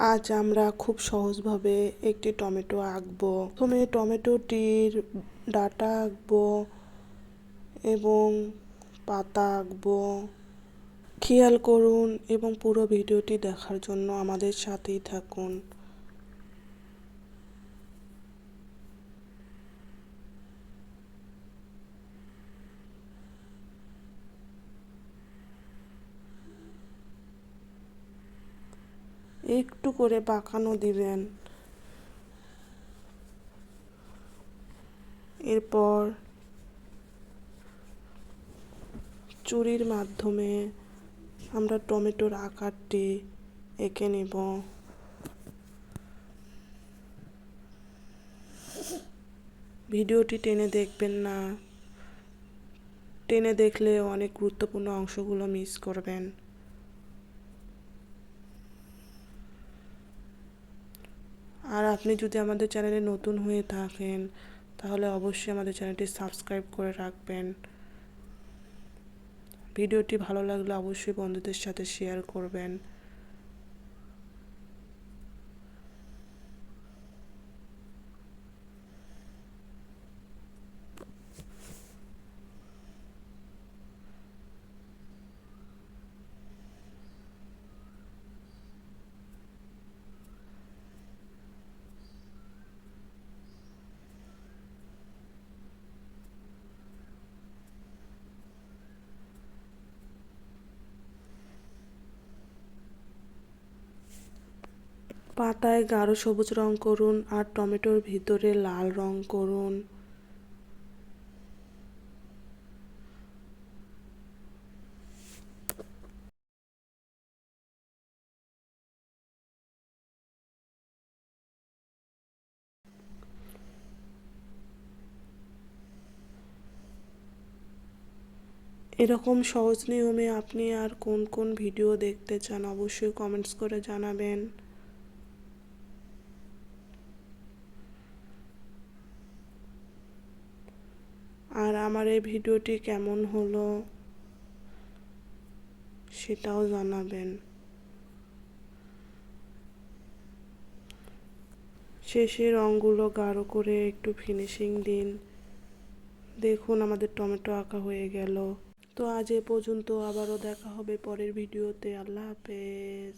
আজ আমরা খুব সহজভাবে একটি টমেটো আঁকবো। প্রথমে টমেটোটির ডাঁটা আঁকবো এবং পাতা আঁকবো। খেয়াল করুন এবং পুরো ভিডিওটি দেখার জন্য আমাদের সাথেই থাকুন। একটু করে বাঁকানো দিবেন। এরপর ছুরির মাধ্যমে আমরা টমেটোর আকারটি এঁকে নেব। ভিডিওটি টেনে দেখবেন না, টেনে দেখলে অনেক গুরুত্বপূর্ণ অংশগুলো মিস করবেন। আর আপনি যদি আমাদের চ্যানেলে নতুন হয়ে থাকেন তাহলে অবশ্যই আমাদের চ্যানেলটি সাবস্ক্রাইব করে রাখবেন। ভিডিওটি ভালো লাগলে অবশ্যই বন্ধুদের সাথে শেয়ার করবেন। পাতায় গাঢ় সবুজ রং করুন আর টমেটোর ভিতরে লাল রং করুন। এরকম সহজ নিয়মে আপনি আর কোন কোন ভিডিও দেখতে চান অবশ্যই কমেন্টস করে জানাবেন। আর আমার এই ভিডিওটি কেমন হলো সেটাও জানাবেন। শেষে রঙগুলো গাঢ় করে একটু ফিনিশিং দিন। দেখুন আমাদের টমেটো আঁকা হয়ে গেল। তো আজ এ পর্যন্ত, আবারও দেখা হবে পরের ভিডিওতে। আল্লাহ হাফেজ।